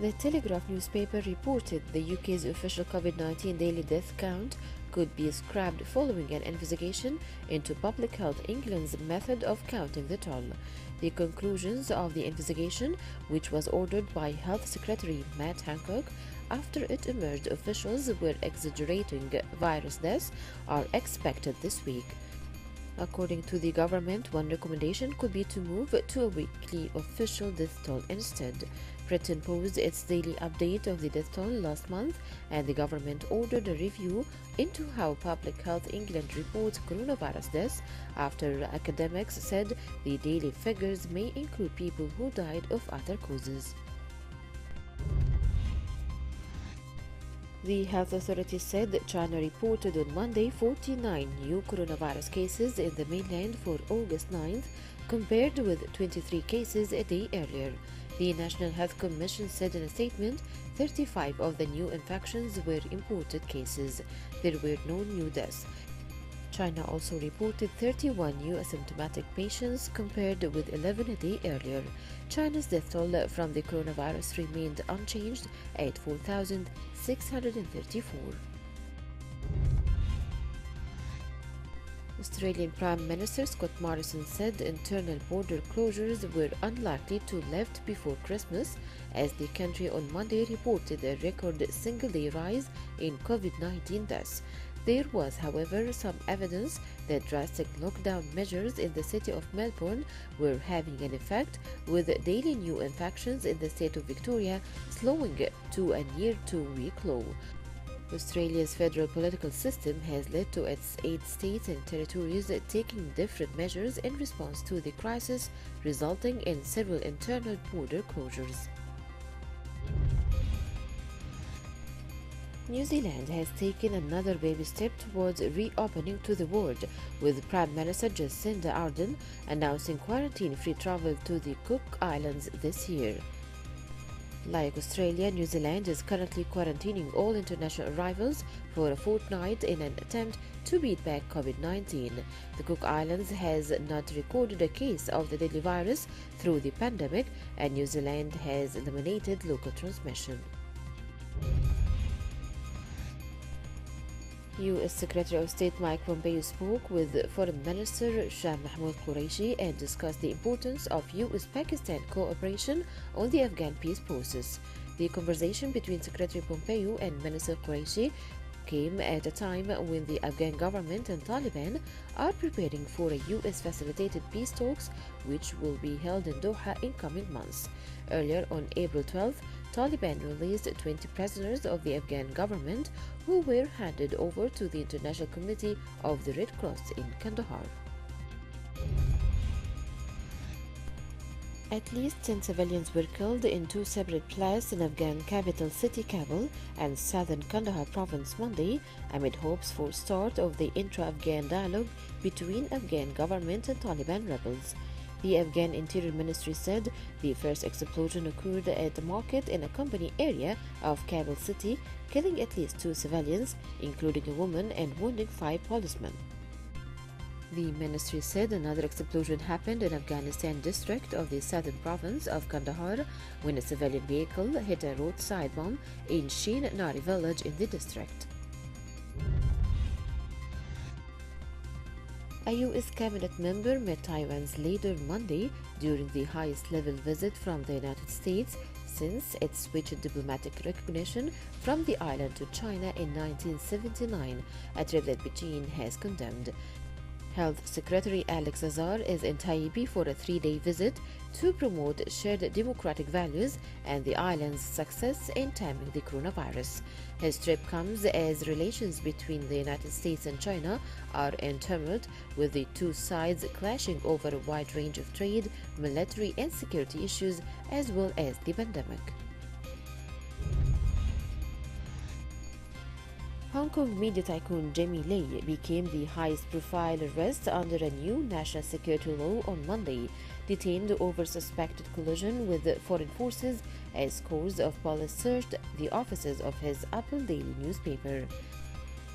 The Telegraph newspaper reported the UK's official COVID-19 daily death count could be scrapped following an investigation into Public Health England's method of counting the toll. The conclusions of the investigation, which was ordered by Health Secretary Matt Hancock after it emerged officials were exaggerating virus deaths, are expected this week. According to the government, one recommendation could be to move to a weekly official death toll instead. Britain posed its daily update of the death toll last month, and the government ordered a review into how Public Health England reports coronavirus deaths after academics said the daily figures may include people who died of other causes. The health authorities said that China reported on Monday 49 new coronavirus cases in the mainland for August 9th, compared with 23 cases a day earlier. The National Health Commission said in a statement 35 of the new infections were imported cases. There were no new deaths. China also reported 31 new asymptomatic patients compared with 11 a day earlier. China's death toll from the coronavirus remained unchanged at 4,634. Australian Prime Minister Scott Morrison said internal border closures were unlikely to lift before Christmas, as the country on Monday reported a record single-day rise in COVID-19 deaths. There was, however, some evidence that drastic lockdown measures in the city of Melbourne were having an effect, with daily new infections in the state of Victoria slowing to a near two-week low. Australia's federal political system has led to its 8 states and territories taking different measures in response to the crisis, resulting in several internal border closures. New Zealand has taken another baby step towards reopening to the world, with Prime Minister Jacinda Ardern announcing quarantine-free travel to the Cook Islands this year. Like Australia, New Zealand is currently quarantining all international arrivals for a fortnight in an attempt to beat back COVID-19. The Cook Islands has not recorded a case of the deadly virus through the pandemic, and New Zealand has eliminated local transmission. U.S. Secretary of State Mike Pompeo spoke with Foreign Minister Shah Mahmood Qureshi and discussed the importance of U.S.-Pakistan cooperation on the Afghan peace process. The conversation between Secretary Pompeo and Minister Qureshi came at a time when the Afghan government and Taliban are preparing for a U.S.-facilitated peace talks, which will be held in Doha in coming months. Earlier on April 12th, Taliban released 20 prisoners of the Afghan government who were handed over to the International Committee of the Red Cross in Kandahar. At least 10 civilians were killed in 2 separate blasts in Afghan capital city Kabul and southern Kandahar province Monday, amid hopes for start of the intra-Afghan dialogue between Afghan government and Taliban rebels. The Afghan Interior Ministry said the first explosion occurred at the market in a company area of Kabul city, killing at least 2 civilians, including a woman, and wounding 5 policemen. The ministry said another explosion happened in Afghanistan district of the southern province of Kandahar when a civilian vehicle hit a roadside bomb in Sheen Nari village in the district. A U.S. cabinet member met Taiwan's leader Monday during the highest-level visit from the United States since it switched diplomatic recognition from the island to China in 1979, a trip that Beijing has condemned. Health Secretary Alex Azar is in Taipei for a 3-day visit to promote shared democratic values and the island's success in taming the coronavirus. His trip comes as relations between the United States and China are in turmoil, with the two sides clashing over a wide range of trade, military and security issues, as well as the pandemic. Hong Kong media tycoon Jamie Lai became the highest-profile arrest under a new national security law on Monday, detained over suspected collusion with foreign forces as scores of police searched the offices of his Apple Daily newspaper.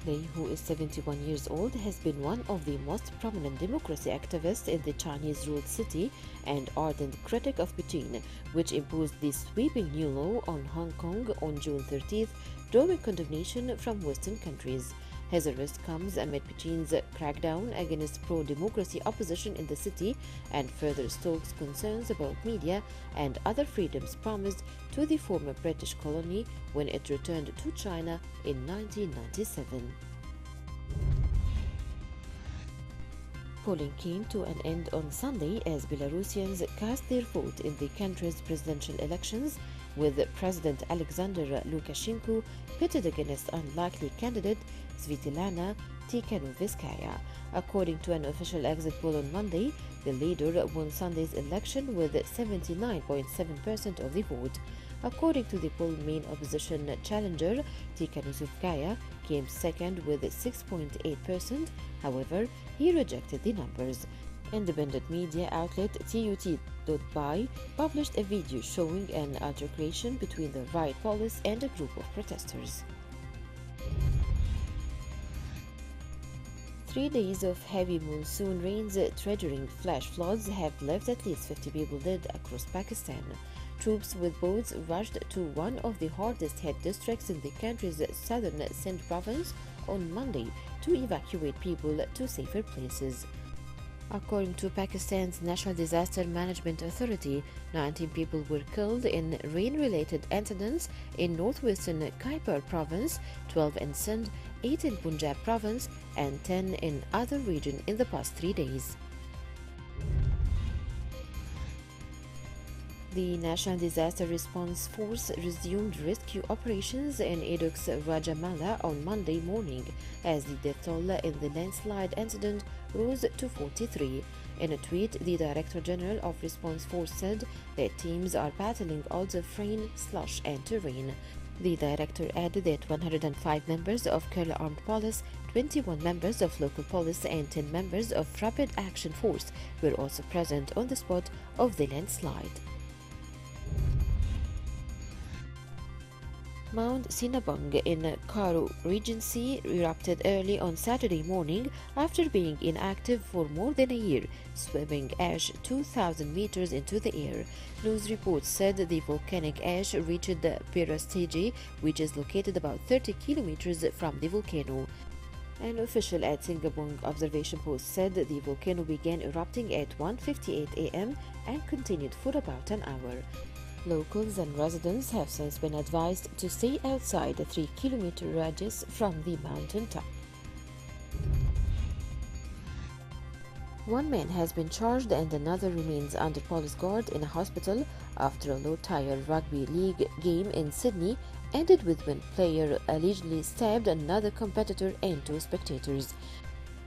Lei, who is 71 years old, has been one of the most prominent democracy activists in the Chinese-ruled city and ardent critic of Beijing, which imposed the sweeping new law on Hong Kong on June 30th, drawing condemnation from Western countries. His arrest comes amid Beijing's crackdown against pro-democracy opposition in the city and further stokes concerns about media and other freedoms promised to the former British colony when it returned to China in 1997. Polling came to an end on Sunday as Belarusians cast their vote in the country's presidential elections, with President Alexander Lukashenko pitted against unlikely candidate Svitlana Tikhanovskaya. According to an official exit poll on Monday, the leader won Sunday's election with 79.7% of the vote. According to the poll, main opposition challenger Tikhanovskaya came second with 6.8%. However, he rejected the numbers. Independent media outlet TUT.by published a video showing an altercation between the riot police and a group of protesters. 3 days of heavy monsoon rains triggering flash floods have left at least 50 people dead across Pakistan. Troops with boats rushed to one of the hardest hit districts in the country's southern Sindh province on Monday to evacuate people to safer places. According to Pakistan's National Disaster Management Authority, 19 people were killed in rain-related incidents in northwestern Khyber province, 12 in Sindh, 8 in Punjab province, and 10 in other regions in the past 3 days. The National Disaster Response Force resumed rescue operations in Eduk's Rajamala on Monday morning as the death toll in the landslide incident rose to 43. In a tweet, the Director General of Response Force said that teams are battling odds of rain, slush, and terrain. The director added that 105 members of Kerala Armed Police, 21 members of local police, and 10 members of Rapid Action Force were also present on the spot of the landslide. Mount Sinabung in Karo Regency erupted early on Saturday morning after being inactive for more than a year, sweeping ash 2,000 meters into the air. News reports said the volcanic ash reached the Pirastiji, which is located about 30 kilometers from the volcano. An official at Sinabung Observation Post said the volcano began erupting at 1:58 a.m. and continued for about an hour. Locals and residents have since been advised to stay outside a 3-kilometer radius from the mountain top. One man has been charged and another remains under police guard in a hospital after a low-tier rugby league game in Sydney ended with one player allegedly stabbed another competitor and 2 spectators.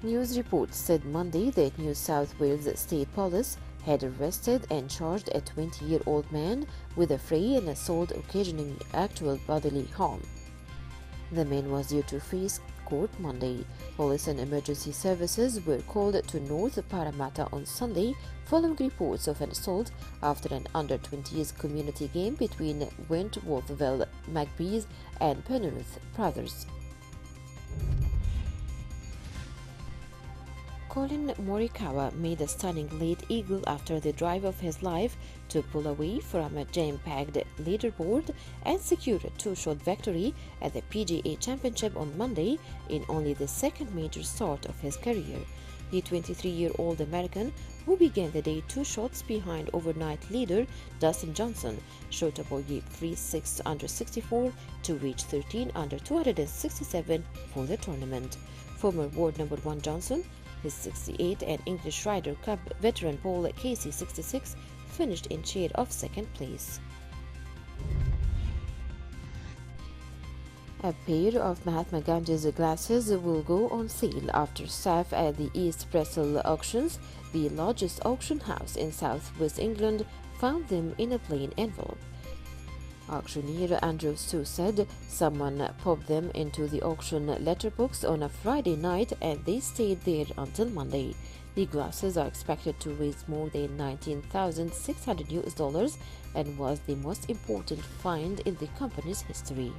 News reports said Monday that New South Wales State Police had arrested and charged a 20-year-old man with a fray and assault occasioning actual bodily harm. The man was due to face court Monday. Police and emergency services were called to North Parramatta on Sunday following reports of an assault after an under-20s community game between Wentworthville Magpies and Penrith Brothers. Colin Morikawa made a stunning late eagle after the drive of his life to pull away from a jam-packed leaderboard and secure a 2-shot victory at the PGA Championship on Monday in only the second major start of his career. The 23-year-old American, who began the day 2 shots behind overnight leader Dustin Johnson, shot a bogey 3-6 under 64 to reach 13 under 267 for the tournament. Former world number 1 Johnson, his 68 and English Ryder Cup veteran Paul Casey 66 finished in shade of second place. A pair of Mahatma Gandhi's glasses will go on sale after staff at the East Bristol Auctions, the largest auction house in southwest England, found them in a plain envelope. Auctioneer Andrew Sue said someone popped them into the auction letterbox on a Friday night and they stayed there until Monday. The glasses are expected to raise more than $19,600 and was the most important find in the company's history.